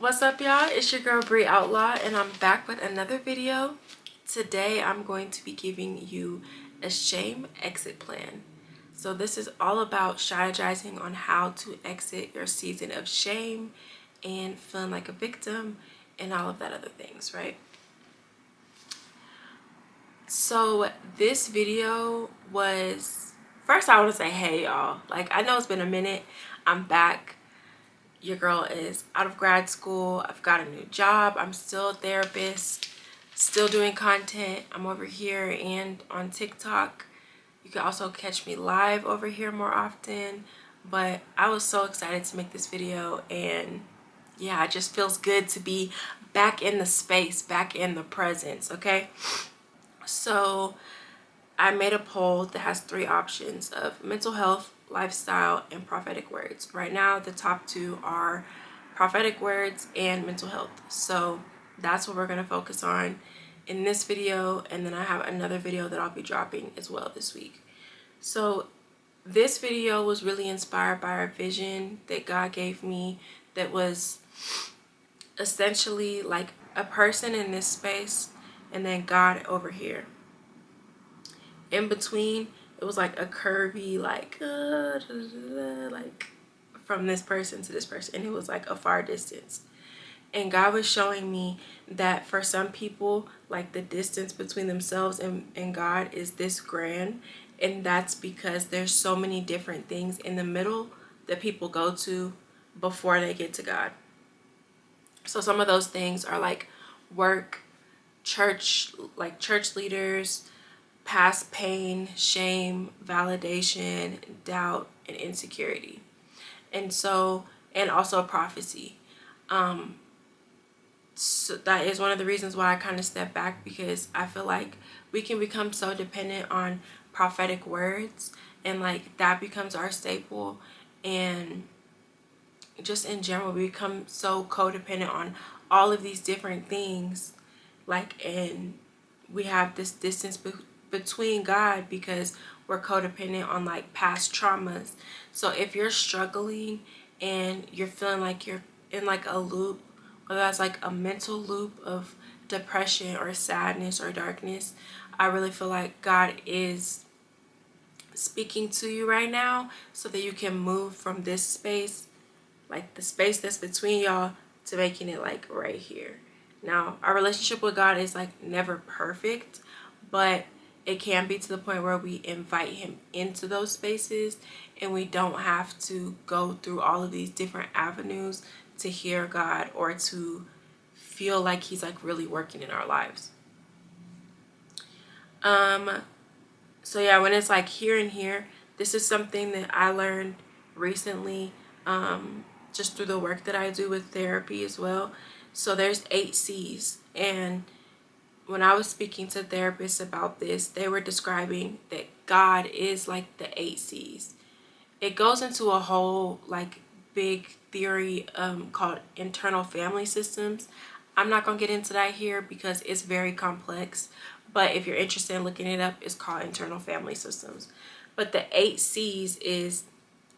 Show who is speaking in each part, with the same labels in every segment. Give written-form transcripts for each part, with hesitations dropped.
Speaker 1: What's up, y'all? It's your girl Bree Outlaw, and I'm back with another video. Today I'm going to be giving you a shame exit plan. So this is all about strategizing on how to exit your season of shame and feeling like a victim and all of that other things, right? So this video was, first I want to say hey y'all, like I know it's been a minute. I'm back. Your girl is out of grad school. I've got a new job. I'm still a therapist, still doing content. I'm over here and on TikTok. You can also catch me live over here more often. But I was so excited to make this video, and yeah, it just feels good to be back in the space, back in the presence, okay? So I made a poll that has 3 options of mental health, lifestyle, and prophetic words. Right now, the top 2 are prophetic words and mental health. So that's what we're going to focus on in this video. And then I have another video that I'll be dropping as well this week. So this video was really inspired by a vision that God gave me that was essentially like a person in this space and then God over here. In between, it was like a curvy, like from this person to this person, and it was like a far distance. And God was showing me that for some people, like the distance between themselves and God is this grand, and that's because there's so many different things in the middle that people go to before they get to God. So some of those things are like work, church, like church leaders, past pain, shame, validation, doubt, and insecurity. And so, and also prophecy. So that is one of the reasons why I kind of step back, because I feel like we can become so dependent on prophetic words, and like that becomes our staple. And just in general, we become so codependent on all of these different things, like, and we have this distance between God because we're codependent on like past traumas. So if you're struggling and you're feeling like you're in like a loop, whether that's like a mental loop of depression or sadness or darkness, I really feel like God is speaking to you right now so that you can move from this space, like the space that's between y'all, to making it like right here. Now, our relationship with God is like never perfect, but it can be to the point where we invite him into those spaces and we don't have to go through all of these different avenues to hear God or to feel like he's like really working in our lives. So yeah, when it's like here and here, this is something that I learned recently, just through the work that I do with therapy as well. So there's 8 C's, and when I was speaking to therapists about this, they were describing that God is like the 8 C's. It goes into a whole like big theory called internal family systems. I'm not going to get into that here because it's very complex, but if you're interested in looking it up, it's called internal family systems. But the 8 C's is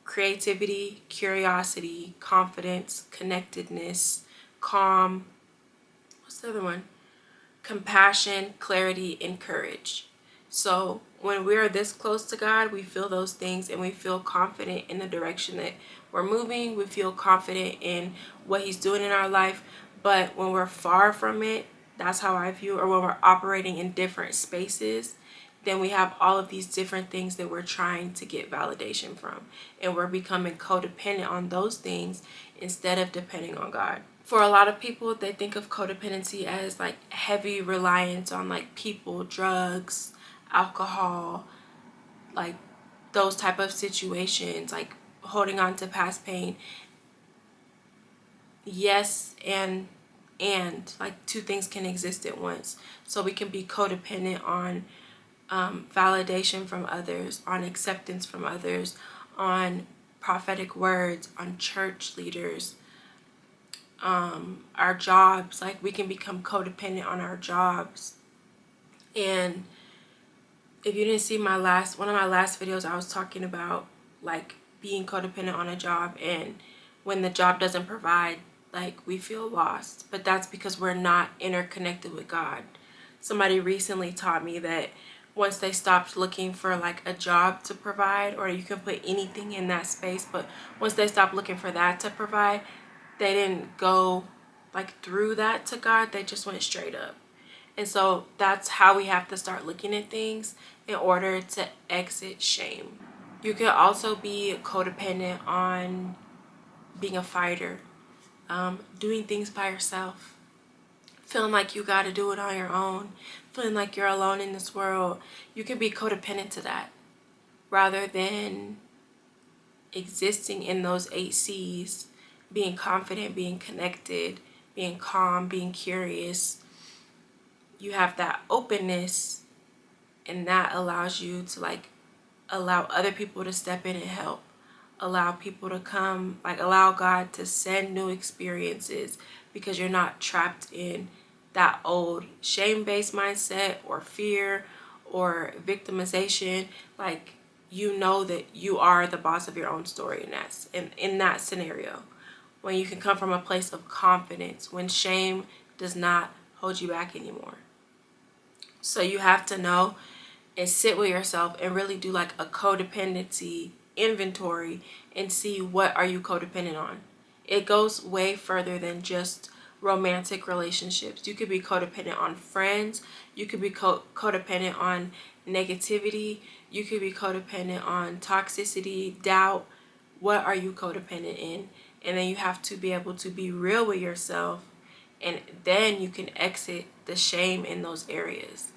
Speaker 1: creativity, curiosity, confidence, connectedness, calm. What's the other one? Compassion, clarity, and courage. So when we are this close to God, we feel those things and we feel confident in the direction that we're moving. We feel confident in what he's doing in our life. But when we're far from it, that's how I view, or when we're operating in different spaces, then we have all of these different things that we're trying to get validation from. And we're becoming codependent on those things instead of depending on God. For a lot of people, they think of codependency as like heavy reliance on like people, drugs, alcohol, like those type of situations, like holding on to past pain. Yes, and like 2 things can exist at once. So we can be codependent on validation from others, on acceptance from others, on prophetic words, on church leaders, our jobs. Like we can become codependent on our jobs. And if you didn't see one of my last videos, I was talking about like being codependent on a job, and when the job doesn't provide, like we feel lost, but that's because we're not interconnected with God. Somebody recently taught me that once they stopped looking for like a job to provide, or you can put anything in that space, but once they stopped looking for that to provide, they didn't go like through that to God, they just went straight up. And so that's how we have to start looking at things in order to exit shame. You can also be codependent on being a fighter, doing things by yourself, feeling like you got to do it on your own, feeling like you're alone in this world. You can be codependent to that rather than existing in those 8 C's, being confident, being connected, being calm, being curious. You have that openness, and that allows you to like allow other people to step in and help, allow people to come, like allow God to send new experiences, because you're not trapped in that old shame-based mindset or fear or victimization. Like, you know that you are the boss of your own story in that scenario, when you can come from a place of confidence, when shame does not hold you back anymore. So you have to know and sit with yourself and really do like a codependency inventory and see what are you codependent on. It goes way further than just romantic relationships. You could be codependent on friends. You could be codependent on negativity. You could be codependent on toxicity, doubt. What are you codependent in? And then you have to be able to be real with yourself, and then you can exit the shame in those areas.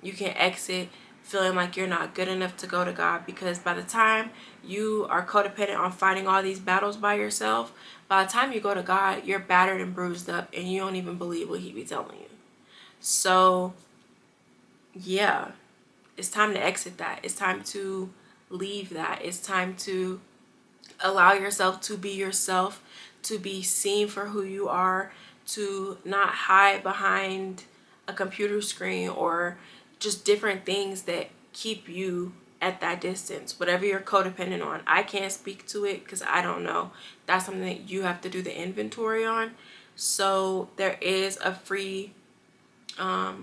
Speaker 1: You can exit feeling like you're not good enough to go to God, because by the time you are codependent on fighting all these battles by yourself, by the time you go to God, you're battered and bruised up and you don't even believe what he be telling you. So yeah, it's time to exit that. It's time to leave that. It's time to allow yourself to be yourself, to be seen for who you are, to not hide behind a computer screen or just different things that keep you at that distance. Whatever you're codependent on, I can't speak to it because I don't know. That's something that you have to do the inventory on. So there is a free PDF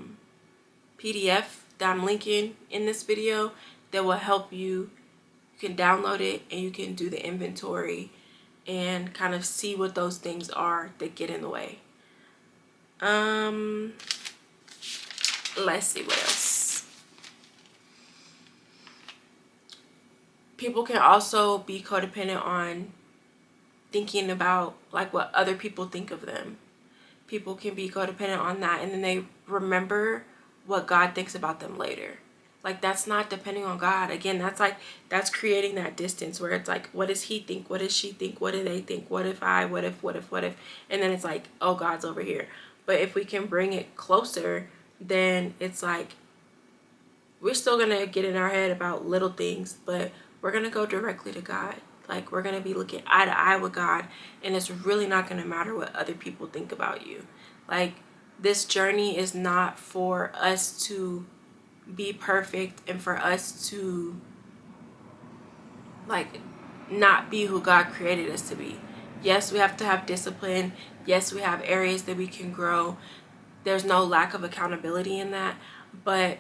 Speaker 1: that I'm linking in this video that will help you. You can download it and you can do the inventory and kind of see what those things are that get in the way. Let's see what else. People can also be codependent on thinking about like what other people think of them. People can be codependent on that, and then they remember what God thinks about them later. Like, that's not depending on God. Again, that's creating that distance where it's like, what does he think? What does she think? What do they think? What if I, what if? And then it's like, oh, God's over here. But if we can bring it closer, then it's like, we're still going to get in our head about little things, but we're going to go directly to God. Like, we're going to be looking eye to eye with God, and it's really not going to matter what other people think about you. Like, this journey is not for us to be perfect and for us to like not be who God created us to be. Yes, we have to have discipline. Yes, we have areas that we can grow. There's no lack of accountability in that, but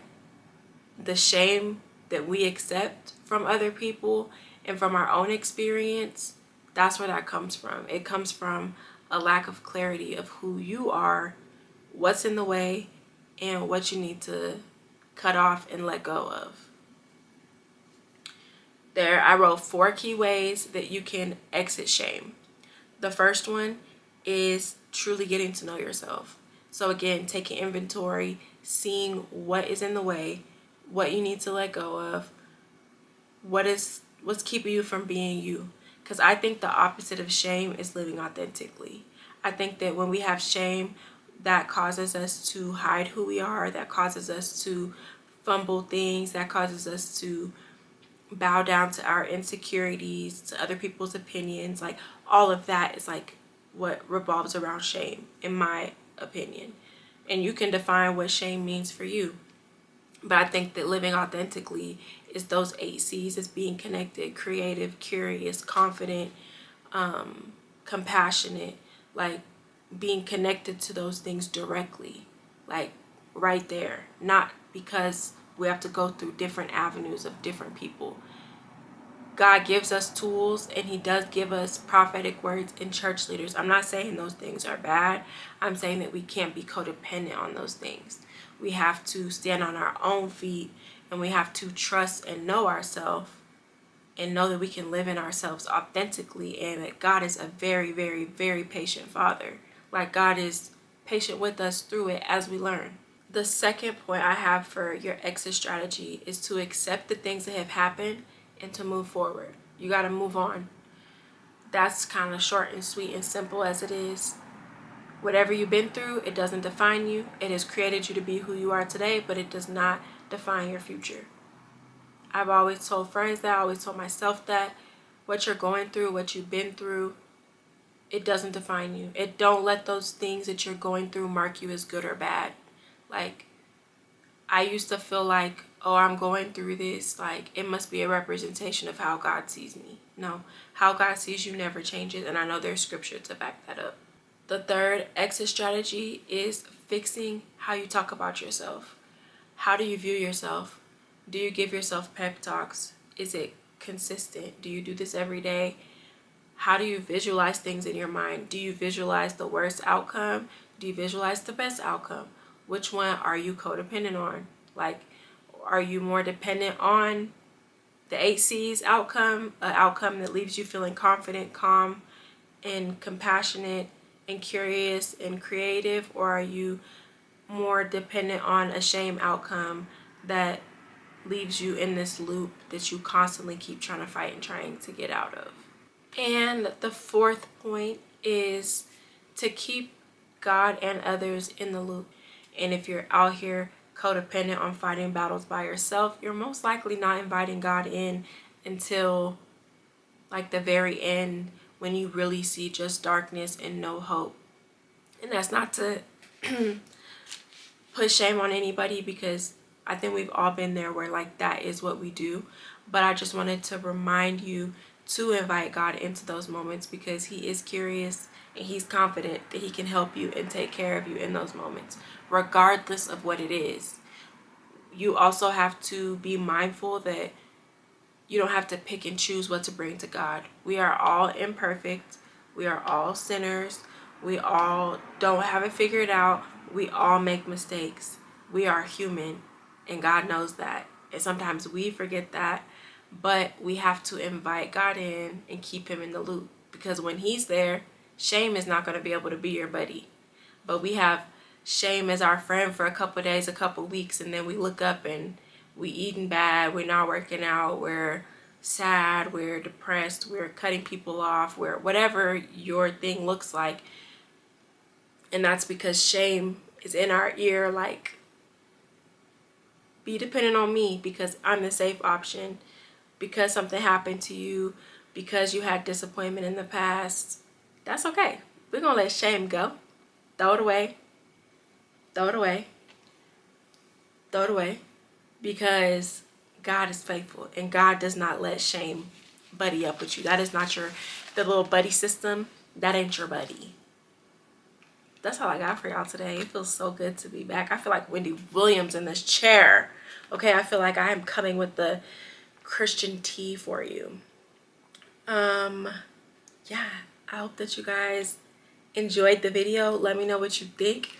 Speaker 1: the shame that we accept from other people and from our own experience, that's where that comes from. It comes from a lack of clarity of who you are, what's in the way, and what you need to cut off and let go of. There, I wrote 4 key ways that you can exit shame. The first one is truly getting to know yourself. So again, taking inventory, seeing what is in the way, what you need to let go of, what's keeping you from being you. Because I think the opposite of shame is living authentically. I think that when we have shame, that causes us to hide who we are, that causes us to fumble things, that causes us to bow down to our insecurities, to other people's opinions. Like, all of that is like what revolves around shame, in my opinion. And you can define what shame means for you. But I think that living authentically is those 8 C's, is being connected, creative, curious, confident, compassionate, like being connected to those things directly, like right there, not because we have to go through different avenues of different people. God gives us tools, and he does give us prophetic words and church leaders. I'm not saying those things are bad. I'm saying that we can't be codependent on those things. We have to stand on our own feet, and we have to trust and know ourselves, and know that we can live in ourselves authentically, and that God is a very, very, very patient Father. Like, God is patient with us through it as we learn. The second point I have for your exit strategy is to accept the things that have happened and to move forward. You got to move on. That's kind of short and sweet and simple as it is. Whatever you've been through, it doesn't define you. It has created you to be who you are today, but it does not define your future. I've always told friends that, I always told myself that what you're going through, what you've been through, it doesn't define you. Don't let those things that you're going through mark you as good or bad. Like, I used to feel like, oh, I'm going through this, like it must be a representation of how God sees me. No, how God sees you never changes, and I know there's scripture to back that up. The third exit strategy is fixing how you talk about yourself. How do you view yourself? Do you give yourself pep talks? Is it consistent? Do you do this every day? How do you visualize things in your mind? Do you visualize the worst outcome? Do you visualize the best outcome? Which one are you codependent on? Like, are you more dependent on the 8 C's outcome, an outcome that leaves you feeling confident, calm, and compassionate, and curious, and creative? Or are you more dependent on a shame outcome that leaves you in this loop that you constantly keep trying to fight and trying to get out of? And the fourth point is to keep God and others in the loop. And if you're out here codependent on fighting battles by yourself, you're most likely not inviting God in until like the very end, when you really see just darkness and no hope. And that's not to put shame on anybody, because I think we've all been there where like that is what we do. But I just wanted to remind you to invite God into those moments, because he is curious and he's confident that he can help you and take care of you in those moments, regardless of what it is. You also have to be mindful that you don't have to pick and choose what to bring to God. We are all imperfect. We are all sinners. We all don't have it figured out. We all make mistakes. We are human, and God knows that. And sometimes we forget that, but we have to invite God in and keep him in the loop, because when he's there, shame is not going to be able to be your buddy. But we have shame as our friend for a couple of days, a couple of weeks, and then we look up and we eating bad, we're not working out, we're sad, we're depressed, we're cutting people off, we're whatever your thing looks like. And that's because shame is in our ear, like, be dependent on me because I'm the safe option, because something happened to you, because you had disappointment in the past. That's okay. We're going to let shame go. Throw it away. Throw it away. Throw it away. Because God is faithful, and God does not let shame buddy up with you. That is not the little buddy system. That ain't your buddy. That's all I got for y'all today. It feels so good to be back. I feel like Wendy Williams in this chair. Okay, I feel like I am coming with the Christian tea for you. Yeah, I hope that you guys enjoyed the video. Let me know what you think.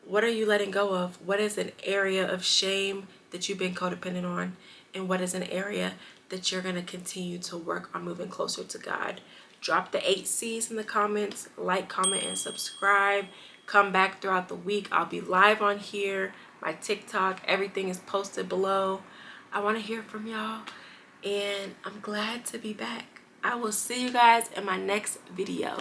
Speaker 1: What are you letting go of? What is an area of shame that you've been codependent on? And what is an area that you're going to continue to work on moving closer to God? Drop the 8 C's in the comments. Like, comment, and subscribe. Come back throughout the week. I'll be live on here. My TikTok, everything is posted below. I want to hear from y'all, and I'm glad to be back. I will see you guys in my next video.